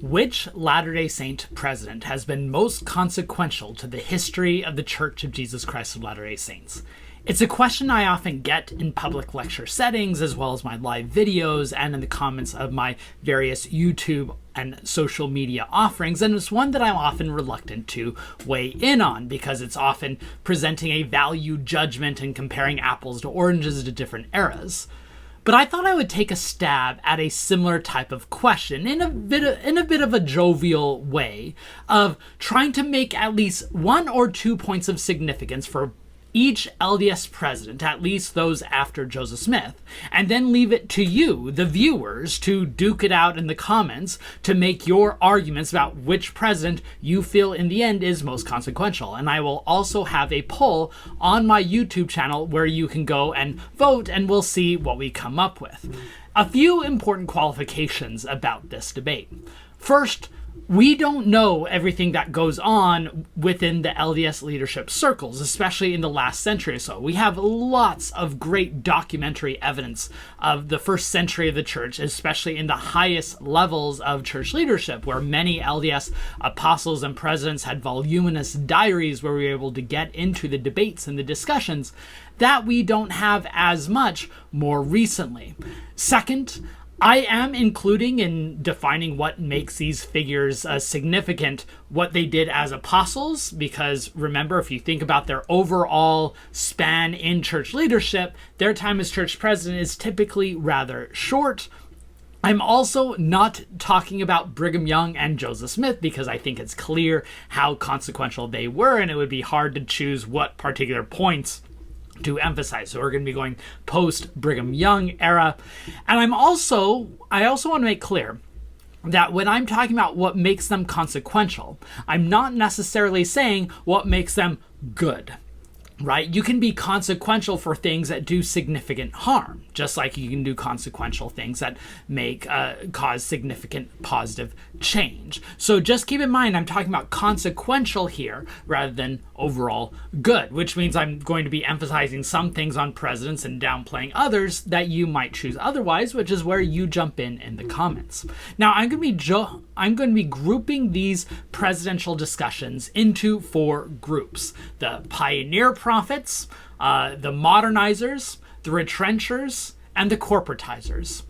Which Latter-day Saint president has been most consequential to the history of the Church of Jesus Christ of Latter-day Saints? It's a question I often get in public lecture settings, as well as my live videos and in the comments of my various YouTube and social media offerings, and it's one that I'm often reluctant to weigh in on because it's often presenting a value judgment and comparing apples to oranges to different eras. But I thought I would take a stab at a similar type of question in a bit of a jovial way of trying to make at least one or 2 points of significance for each LDS president, at least those after Joseph Smith, and then leave it to you, the viewers, to duke it out in the comments to make your arguments about which president you feel in the end is most consequential. And I will also have a poll on my YouTube channel where you can go and vote, and we'll see what we come up with. A few important qualifications about this debate. First, we don't know everything that goes on within the LDS leadership circles, especially in the last century or so. We have lots of great documentary evidence of the first century of the church, especially in the highest levels of church leadership, where many LDS apostles and presidents had voluminous diaries where we were able to get into the debates and the discussions that we don't have as much more recently. Second, I am including in defining what makes these figures significant what they did as apostles, because remember, if you think about their overall span in church leadership, their time as church president is typically rather short. I'm also not talking about Brigham Young and Joseph Smith because I think it's clear how consequential they were, and it would be hard to choose what particular points to emphasize. So we're going to be going post Brigham Young era. And I also want to make clear that when I'm talking about what makes them consequential, I'm not necessarily saying what makes them good. Right? You can be consequential for things that do significant harm, just like you can do consequential things that make cause significant positive change. So just keep in mind, I'm talking about consequential here rather than overall good, which means I'm going to be emphasizing some things on presidents and downplaying others that you might choose otherwise, which is where you jump in the comments. Now, I'm going to be grouping these presidential discussions into 4 groups: the pioneer prophets, the Modernizers, the Retrenchers, and the Corporatizers.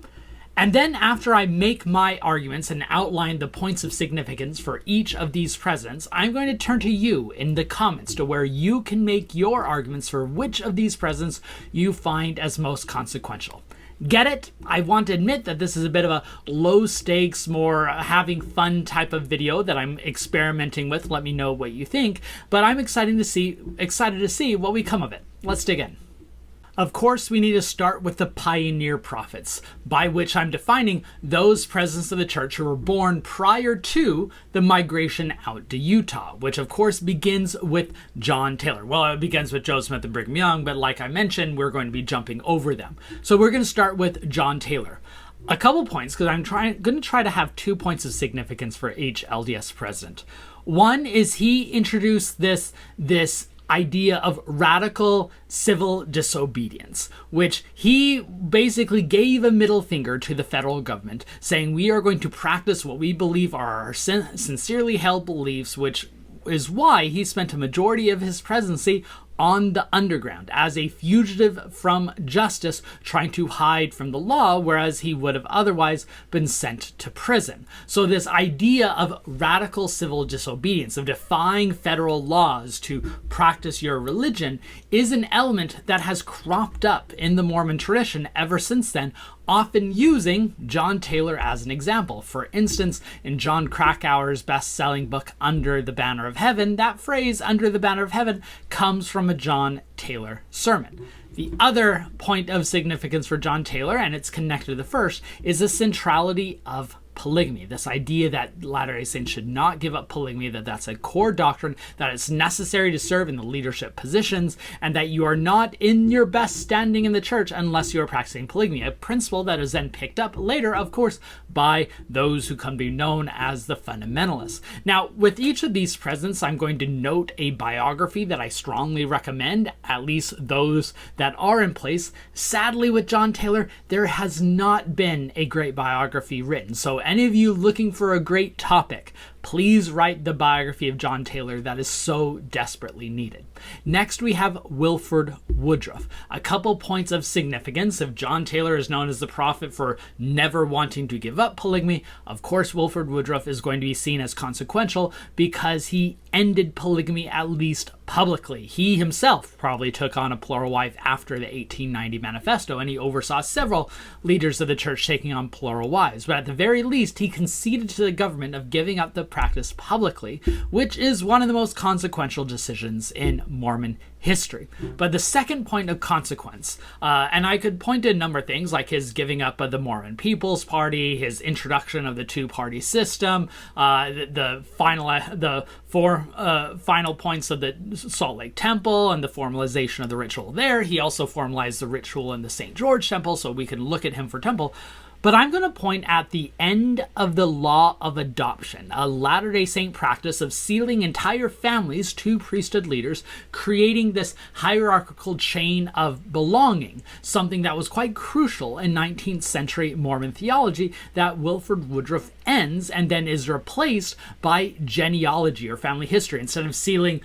And then after I make my arguments and outline the points of significance for each of these presidents, I'm going to turn to you in the comments to where you can make your arguments for which of these presidents you find as most consequential. Get it? I want to admit that this is a bit of a low stakes, more having fun type of video that I'm experimenting with. Let me know what you think, but I'm excited to see what we come of it. Let's dig in. Of course, we need to start with the pioneer prophets, by which I'm defining those presidents of the church who were born prior to the migration out to Utah, which of course begins with John Taylor. Well, it begins with Joseph Smith and Brigham Young, but like I mentioned, we're going to be jumping over them. So we're going to start with John Taylor. A couple points, because I'm going to try to have 2 points of significance for each LDS president. One is he introduced this idea of radical civil disobedience, which he basically gave a middle finger to the federal government, saying we are going to practice what we believe are our sincerely held beliefs, which is why he spent a majority of his presidency on the underground as a fugitive from justice, trying to hide from the law, whereas he would have otherwise been sent to prison. So this idea of radical civil disobedience, of defying federal laws to practice your religion, is an element that has cropped up in the Mormon tradition ever since then, often using John Taylor as an example. For instance, in John Krakauer's best-selling book, Under the Banner of Heaven, that phrase, under the banner of heaven, comes from a John Taylor sermon. The other point of significance for John Taylor, and it's connected to the first, is the centrality of polygamy. This idea that Latter-day Saints should not give up polygamy, that that's a core doctrine, that it's necessary to serve in the leadership positions, and that you are not in your best standing in the church unless you are practicing polygamy, a principle that is then picked up later, of course, by those who come to be known as the fundamentalists. Now, with each of these presidents, I'm going to note a biography that I strongly recommend, at least those that are in place. Sadly, with John Taylor, there has not been a great biography written. So any of you looking for a great topic, please write the biography of John Taylor that is so desperately needed. Next, we have Wilford Woodruff. A couple points of significance. If John Taylor is known as the prophet for never wanting to give up polygamy, of course Wilford Woodruff is going to be seen as consequential because he ended polygamy, at least publicly. He himself probably took on a plural wife after the 1890 manifesto, and he oversaw several leaders of the church taking on plural wives. But at the very least, he conceded to the government of giving up the practice publicly, which is one of the most consequential decisions in Mormon history. But the second point of consequence, and I could point to a number of things like his giving up of the Mormon People's Party, his introduction of the two-party system, the four final points of the Salt Lake Temple and the formalization of the ritual there. He also formalized the ritual in the St. George Temple, so we can look at him for temple. But I'm going to point at the end of the law of adoption, a Latter-day Saint practice of sealing entire families to priesthood leaders, creating this hierarchical chain of belonging, something that was quite crucial in 19th century Mormon theology that Wilford Woodruff ends and then is replaced by genealogy or family history. Instead of sealing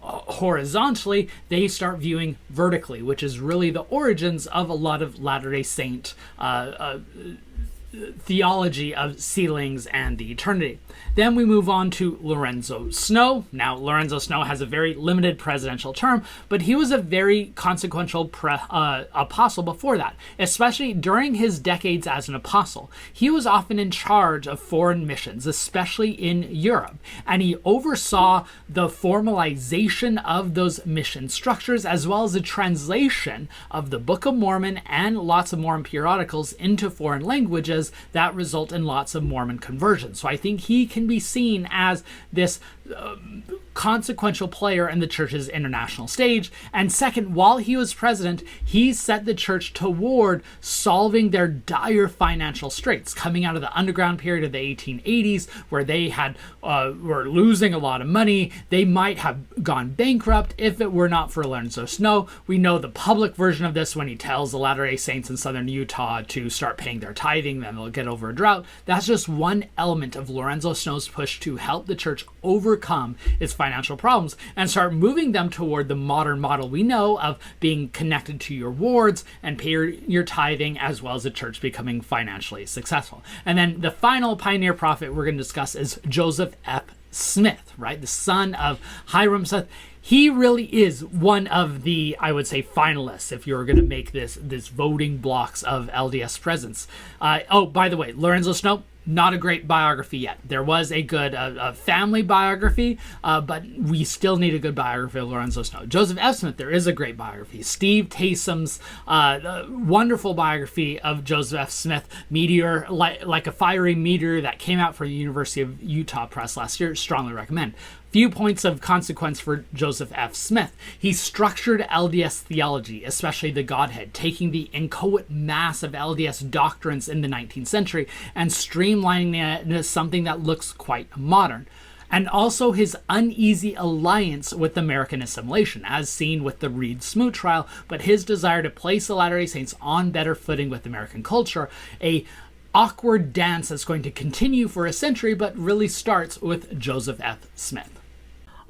horizontally, they start viewing vertically, which is really the origins of a lot of Latter-day Saint theology of sealings and the eternity. Then we move on to Lorenzo Snow. Now, Lorenzo Snow has a very limited presidential term, but he was a very consequential apostle before that, especially during his decades as an apostle. He was often in charge of foreign missions, especially in Europe, and he oversaw the formalization of those mission structures, as well as the translation of the Book of Mormon and lots of Mormon periodicals into foreign languages that result in lots of Mormon conversions. So I think he can be seen as this consequential player in the church's international stage. And second, while he was president, he set the church toward solving their dire financial straits coming out of the underground period of the 1880s, where they had were losing a lot of money. They might have gone bankrupt if it were not for Lorenzo Snow. We know the public version of this when he tells the Latter-day Saints in southern Utah to start paying their tithing, then they'll get over a drought. That's just one element of Lorenzo Snow's push to help the church overcome its financial problems and start moving them toward the modern model we know of being connected to your wards and pay your tithing, as well as the church becoming financially successful. And then the final pioneer prophet we're going to discuss is Joseph F. Smith, right? The son of Hiram Smith. He really is one of the, I would say, finalists if you're going to make this voting blocks of LDS presence. Oh, by the way, Lorenzo Snow, not a great biography yet. There was a good family biography, but we still need a good biography of Lorenzo Snow. Joseph F. Smith, there is a great biography. Steve Taysom's wonderful biography of Joseph F. Smith, Meteor, like a fiery meteor, that came out from the University of Utah Press last year. Strongly recommend. Few points of consequence for Joseph F. Smith. He structured LDS theology, especially the Godhead, taking the inchoate mass of LDS doctrines in the 19th century and streamlining it into something that looks quite modern. And also his uneasy alliance with American assimilation, as seen with the Reed-Smoot trial, but his desire to place the Latter-day Saints on better footing with American culture, a awkward dance that's going to continue for a century, but really starts with Joseph F. Smith.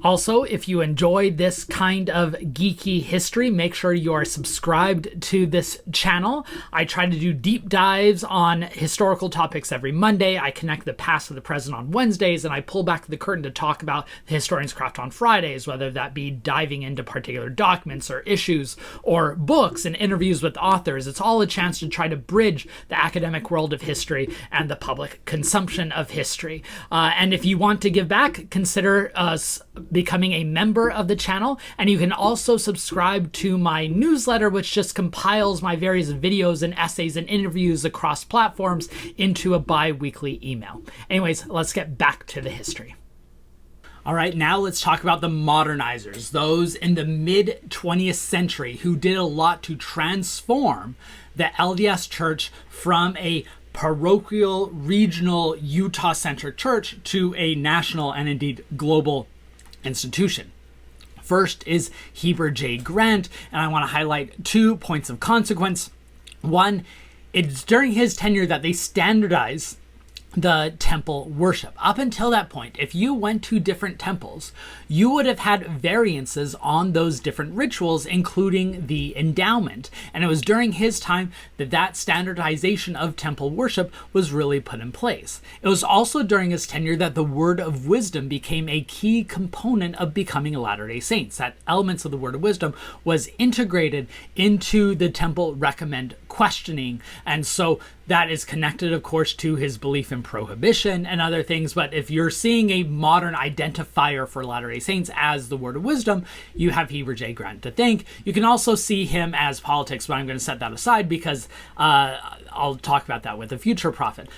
Also, if you enjoyed this kind of geeky history, make sure you are subscribed to this channel. I try to do deep dives on historical topics every Monday. I connect the past with the present on Wednesdays, and I pull back the curtain to talk about the historian's craft on Fridays, whether that be diving into particular documents or issues or books and interviews with authors. It's all a chance to try to bridge the academic world of history and the public consumption of history. And if you want to give back, consider us becoming a member of the channel, and you can also subscribe to my newsletter, which just compiles my various videos and essays and interviews across platforms into a bi-weekly email. Anyways, let's get back to the history. All right, now let's talk about the Modernizers, those in the mid-20th century who did a lot to transform the LDS Church from a parochial, regional, Utah-centric church to a national and indeed global institution. First is Heber J. Grant, and I want to highlight 2 points of consequence. One, it's during his tenure that they standardized the temple worship. Up until that point, if you went to different temples, you would have had variances on those different rituals, including the endowment. And it was during his time that standardization of temple worship was really put in place. It was also during his tenure that the word of wisdom became a key component of becoming a Latter-day Saints. That elements of the word of wisdom was integrated into the temple recommend questioning. And so that is connected, of course, to his belief in prohibition and other things. But if you're seeing a modern identifier for Latter-day Saints as the word of wisdom, you have Heber J. Grant to thank. You can also see him as politics, but I'm going to set that aside because I'll talk about that with a future prophet.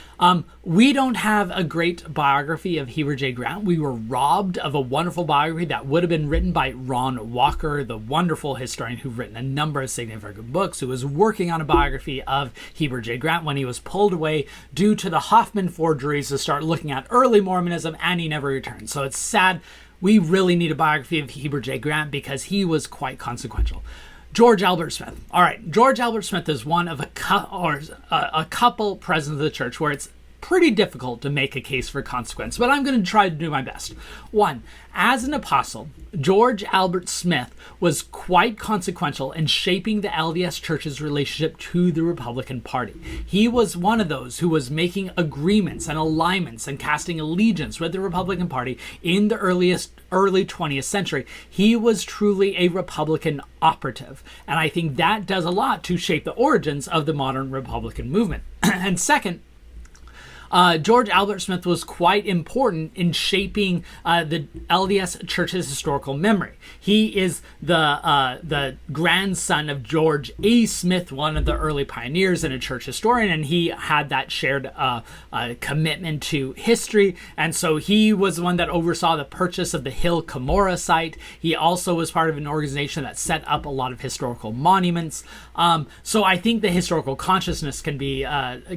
We don't have a great biography of Heber J. Grant. We were robbed of a wonderful biography that would have been written by Ron Walker, the wonderful historian who've written a number of significant books, who was working on a biography of Heber J. Grant when he was pulled away due to the Hoffman forgeries to start looking at early Mormonism, and he never returned. So it's sad. We really need a biography of Heber J. Grant because he was quite consequential. George Albert Smith. All right, George Albert Smith is one of a couple presidents of the church where it's pretty difficult to make a case for consequence, but I'm going to try to do my best. One, as an apostle, George Albert Smith was quite consequential in shaping the LDS Church's relationship to the Republican Party. He was one of those who was making agreements and alignments and casting allegiance with the Republican Party in the early 20th century. He was truly a Republican operative, and I think that does a lot to shape the origins of the modern Republican movement. And second, George Albert Smith was quite important in shaping the LDS Church's historical memory. He is the grandson of George A. Smith, one of the early pioneers and a church historian, and he had that shared commitment to history. And so he was the one that oversaw the purchase of the Hill Cumorah site. He also was part of an organization that set up a lot of historical monuments. So I think the historical consciousness can be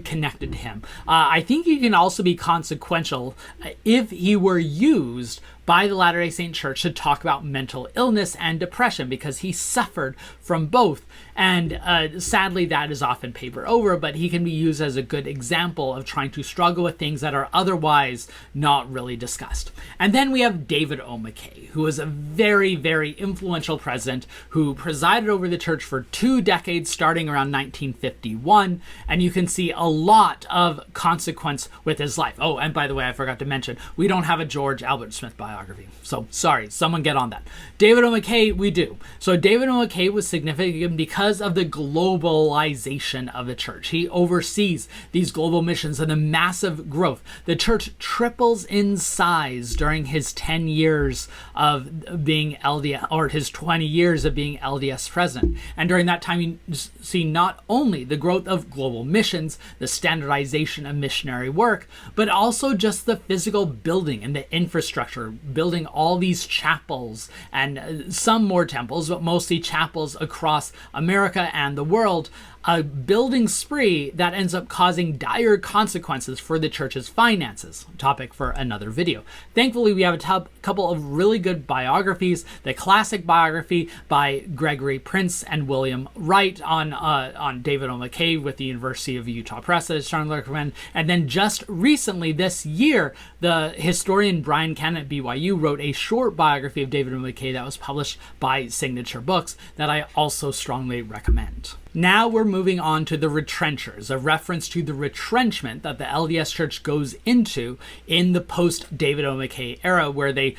connected to him. I think he can also be consequential if he were used by the Latter-day Saint Church to talk about mental illness and depression, because he suffered from both. And sadly, that is often papered over, but he can be used as a good example of trying to struggle with things that are otherwise not really discussed. And then we have David O. McKay, who was a very, very influential president who presided over the church for 2 decades, starting around 1951. And you can see a lot of consequence with his life. Oh, and by the way, I forgot to mention, we don't have a George Albert Smith biography. So sorry, someone get on that. David O. McKay, we do. So David O. McKay was significant because of the globalization of the church. He oversees these global missions and the massive growth. The church triples in size during his 10 years of being LDS, or his 20 years of being LDS president. And during that time, you see not only the growth of global missions, the standardization of missionary work, but also just the physical building and the infrastructure, building all these chapels and some more temples, but mostly chapels across America and the world. A building spree that ends up causing dire consequences for the church's finances. Topic for another video. Thankfully, we have a couple of really good biographies. The classic biography by Gregory Prince and William Wright on David O. McKay with the University of Utah Press that I strongly recommend. And then just recently this year, the historian Brian Cannon at BYU wrote a short biography of David O. McKay that was published by Signature Books that I also strongly recommend. Now we're moving on to the Retrenchers, a reference to the retrenchment that the LDS Church goes into in the post-David O. McKay era, where they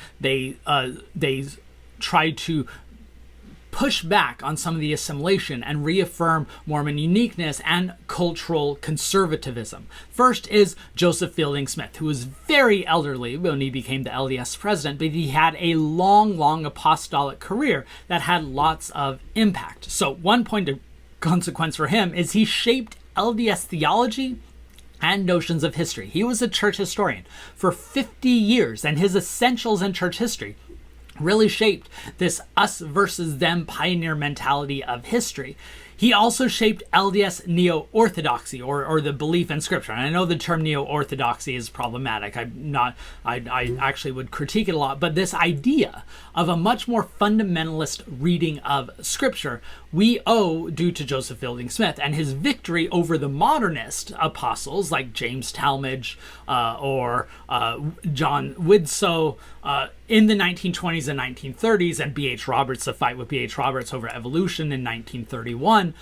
try to push back on some of the assimilation and reaffirm Mormon uniqueness and cultural conservatism. First is Joseph Fielding Smith, who was very elderly when he became the LDS president, but he had a long apostolic career that had lots of impact. So one point of consequence for him is he shaped LDS theology and notions of history. He was a church historian for 50 years, and his essentials in church history really shaped this us versus them pioneer mentality of history. He also shaped LDS neo-orthodoxy, or the belief in Scripture. And I know the term neo-orthodoxy is problematic. I actually would critique it a lot. But this idea of a much more fundamentalist reading of Scripture we owe due to Joseph Fielding Smith and his victory over the modernist apostles like James Talmage or John Widsoe in the 1920s and 1930s, and B.H. Roberts, the fight with B.H. Roberts over evolution in 1931,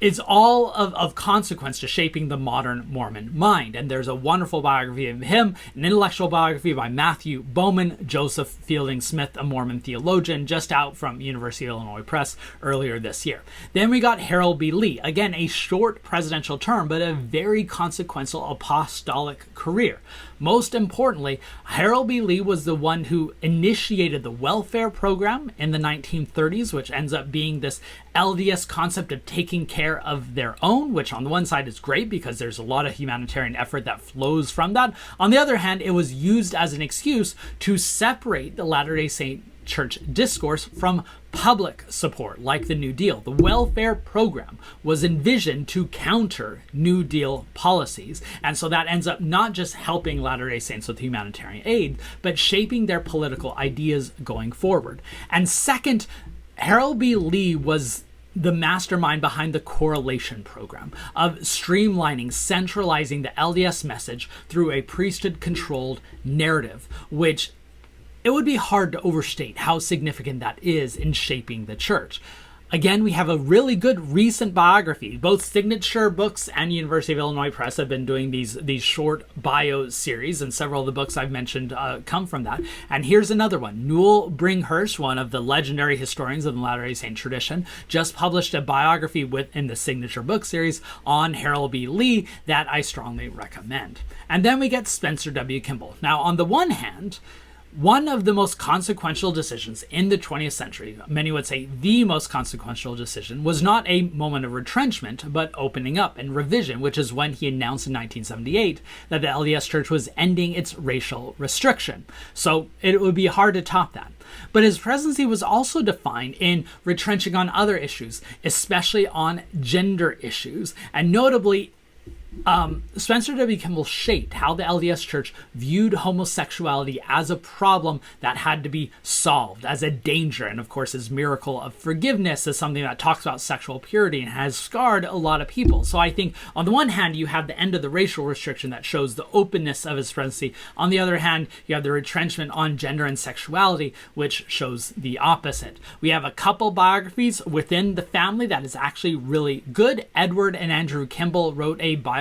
it's all of consequence to shaping the modern Mormon mind. And there's a wonderful biography of him, an intellectual biography by Matthew Bowman, Joseph Fielding Smith, a Mormon theologian, just out from University of Illinois Press earlier this year. Then we got Harold B. Lee, again, a short presidential term, but a very consequential apostolic career. Most importantly, Harold B. Lee was the one who initiated the welfare program in the 1930s, which ends up being this LDS concept of taking care of their own, which on the one side is great because there's a lot of humanitarian effort that flows from that. On the other hand, it was used as an excuse to separate the Latter-day Saint church discourse from public support, like the New Deal. The welfare program was envisioned to counter New Deal policies, and so that ends up not just helping Latter-day Saints with humanitarian aid, but shaping their political ideas going forward. And second, Harold B. Lee was the mastermind behind the correlation program of streamlining, centralizing the LDS message through a priesthood-controlled narrative, which it would be hard to overstate how significant that is in shaping the church. Again, we have a really good recent biography. Both Signature Books and University of Illinois Press have been doing these short bio series, and several of the books I've mentioned come from that. And here's another one. Newell Bringhurst, one of the legendary historians of the Latter-day Saint tradition, just published a biography within the Signature Book series on Harold B. Lee that I strongly recommend. And then we get Spencer W. Kimball. Now, on the one hand, one of the most consequential decisions in the 20th century, many would say the most consequential decision, was not a moment of retrenchment, but opening up and revision, which is when he announced in 1978 that the LDS Church was ending its racial restriction. So it would be hard to top that. But his presidency was also defined in retrenching on other issues, especially on gender issues, and notably Spencer W. Kimball shaped how the LDS Church viewed homosexuality as a problem that had to be solved, as a danger. And of course, his miracle of forgiveness is something that talks about sexual purity and has scarred a lot of people. So I think on the one hand, you have the end of the racial restriction that shows the openness of his presidency. On the other hand, you have the retrenchment on gender and sexuality, which shows the opposite. We have a couple biographies within the family that is actually really good. Edward and Andrew Kimball wrote a biography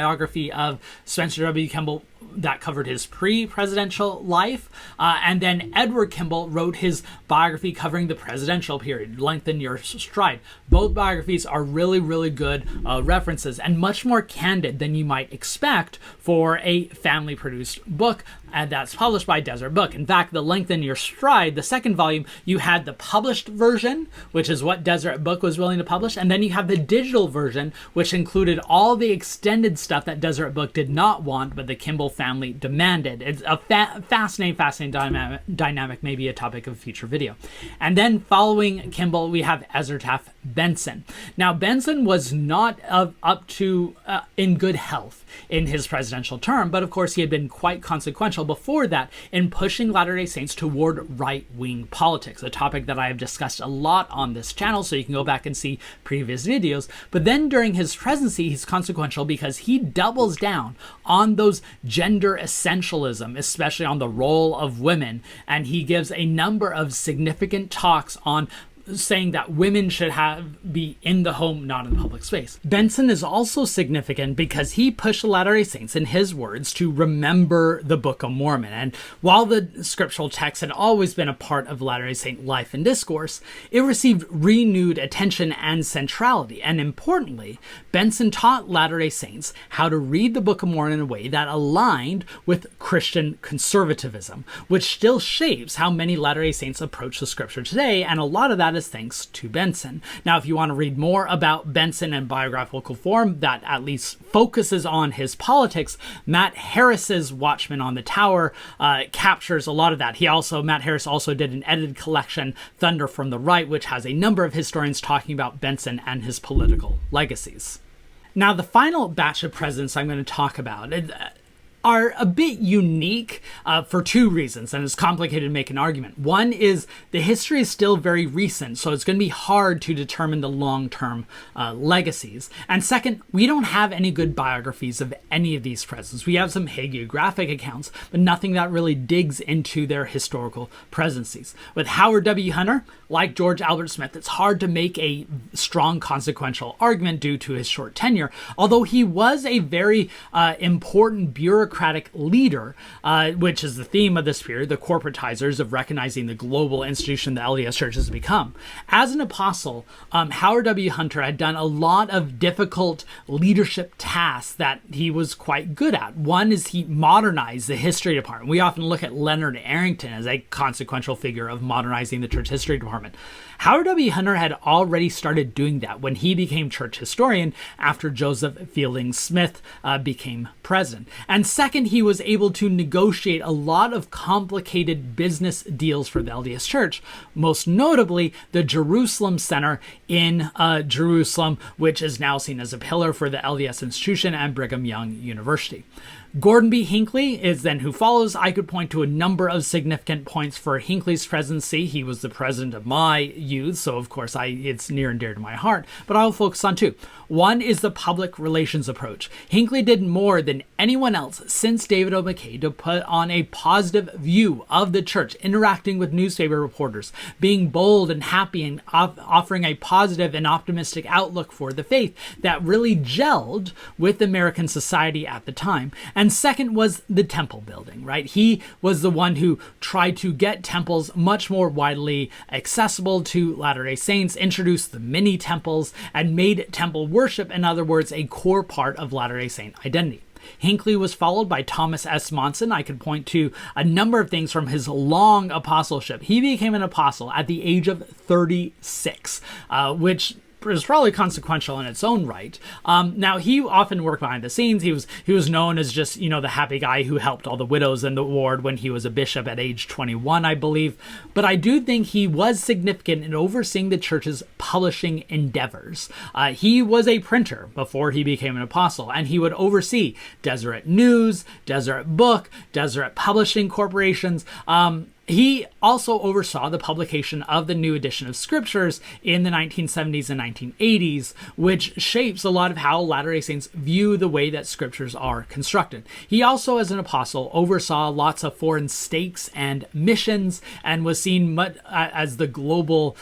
of Spencer W. Kimball that covered his pre-presidential life, and then Edward Kimball wrote his biography covering the presidential period, Lengthen Your Stride. Both biographies are really, really good references and much more candid than you might expect for a family-produced book that's published by Desert Book. In fact, the Lengthen Your Stride, the second volume, you had the published version, which is what Desert Book was willing to publish, and then you have the digital version, which included all the extended stuff that Desert Book did not want, but the Kimball family demanded. It's a fascinating dynamic, maybe a topic of a future video. And then following Kimball, we have Ezra Taft Benson. Now, Benson was not up to in good health in his presidential term, but of course he had been quite consequential before that in pushing Latter-day Saints toward right-wing politics, a topic that I have discussed a lot on this channel, so you can go back and see previous videos. But then during his presidency, he's consequential because he doubles down on those gender essentialism, especially on the role of women, and he gives a number of significant talks on saying that women should be in the home, not in the public space. Benson is also significant because he pushed the Latter-day Saints, in his words, to remember the Book of Mormon. And while the scriptural text had always been a part of Latter-day Saint life and discourse, it received renewed attention and centrality. And importantly, Benson taught Latter-day Saints how to read the Book of Mormon in a way that aligned with Christian conservatism, which still shapes how many Latter-day Saints approach the scripture today. And a lot of that is thanks to Benson. Now, if you want to read more about Benson in biographical form that at least focuses on his politics, Matt Harris's Watchman on the Tower captures a lot of that. Matt Harris also did an edited collection, Thunder from the Right, which has a number of historians talking about Benson and his political legacies. Now, the final batch of presidents I'm going to talk about are a bit unique for two reasons, and it's complicated to make an argument. One is the history is still very recent, so it's going to be hard to determine the long-term legacies. And second, we don't have any good biographies of any of these presidents. We have some hagiographic accounts, but nothing that really digs into their historical presidencies. With Howard W. Hunter, like George Albert Smith, it's hard to make a strong consequential argument due to his short tenure, although he was a very important bureaucratic leader, which is the theme of this period, the corporatizers of recognizing the global institution the LDS Church has become. As an apostle, Howard W. Hunter had done a lot of difficult leadership tasks that he was quite good at. One is he modernized the history department. We often look at Leonard Arrington as a consequential figure of modernizing the church history department. Howard W. Hunter had already started doing that when he became church historian after Joseph Fielding Smith became president. And second, he was able to negotiate a lot of complicated business deals for the LDS Church, most notably the Jerusalem Center in Jerusalem, which is now seen as a pillar for the LDS institution and Brigham Young University. Gordon B. Hinckley is then who follows. I could point to a number of significant points for Hinckley's presidency. He was the president of my youth, so of course it's near and dear to my heart, but I'll focus on two. One is the public relations approach. Hinckley did more than anyone else since David O. McKay to put on a positive view of the church, interacting with newspaper reporters, being bold and happy, and offering a positive and optimistic outlook for the faith that really gelled with American society at the time. And second was the temple building, right? He was the one who tried to get temples much more widely accessible to Latter-day Saints, introduced the mini temples, and made temple worship, in other words, a core part of Latter-day Saint identity. Hinckley was followed by Thomas S. Monson. I could point to a number of things from his long apostleship. He became an apostle at the age of 36, which is probably consequential in its own right. Now, he often worked behind the scenes. He was known as just, the happy guy who helped all the widows in the ward when he was a bishop at age 21, I believe. But I do think he was significant in overseeing the church's publishing endeavors. He was a printer before he became an apostle, and he would oversee Deseret News, Deseret Book, Deseret Publishing Corporations. He also oversaw the publication of the new edition of Scriptures in the 1970s and 1980s, which shapes a lot of how Latter-day Saints view the way that Scriptures are constructed. He also, as an apostle, oversaw lots of foreign stakes and missions and was seen as the global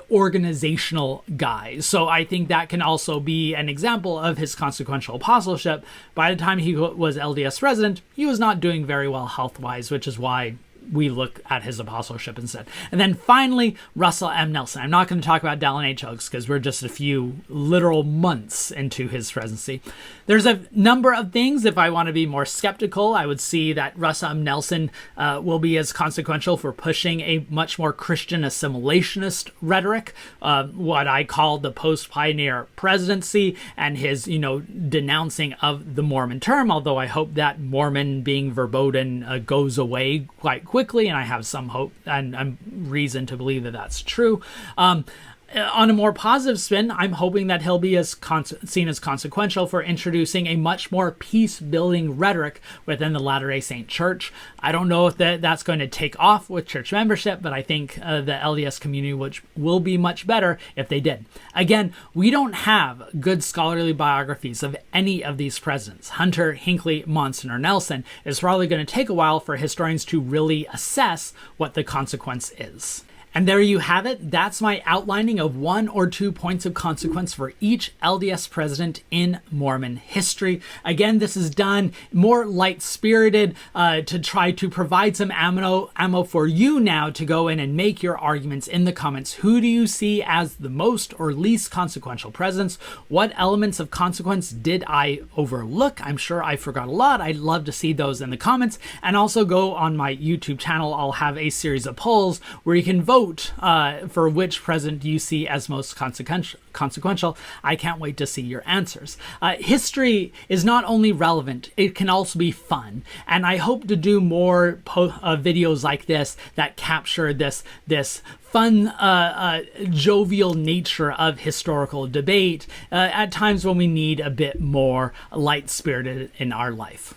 organizational guy. So I think that can also be an example of his consequential apostleship. By the time he was LDS president, he was not doing very well health-wise, which is why we look at his apostleship instead. And then finally, Russell M. Nelson. I'm not going to talk about Dallin H. Oaks because we're just a few literal months into his presidency. There's a number of things. If I want to be more skeptical, I would see that Russell M. Nelson will be as consequential for pushing a much more Christian assimilationist rhetoric, what I call the post-pioneer presidency, and his, denouncing of the Mormon term, although I hope that Mormon being verboten goes away quite quickly, and I have some hope and reason to believe that that's true. On a more positive spin, I'm hoping that he'll be seen as consequential for introducing a much more peace-building rhetoric within the Latter-day Saint Church. I don't know if that's going to take off with church membership, but I think the LDS community will be much better if they did. Again, we don't have good scholarly biographies of any of these presidents. Hunter, Hinckley, Monson, or Nelson. It's probably going to take a while for historians to really assess what the consequence is. And there you have it. That's my outlining of 1 or 2 points of consequence for each LDS president in Mormon history. Again, this is done more light-spirited to try to provide some ammo for you now to go in and make your arguments in the comments. Who do you see as the most or least consequential presidents? What elements of consequence did I overlook? I'm sure I forgot a lot. I'd love to see those in the comments. And also go on my YouTube channel. I'll have a series of polls where you can vote vote for which president you see as most consequential. I can't wait to see your answers. History is not only relevant, it can also be fun. And I hope to do more videos like this that capture this fun, jovial nature of historical debate at times when we need a bit more light-spirited in our life.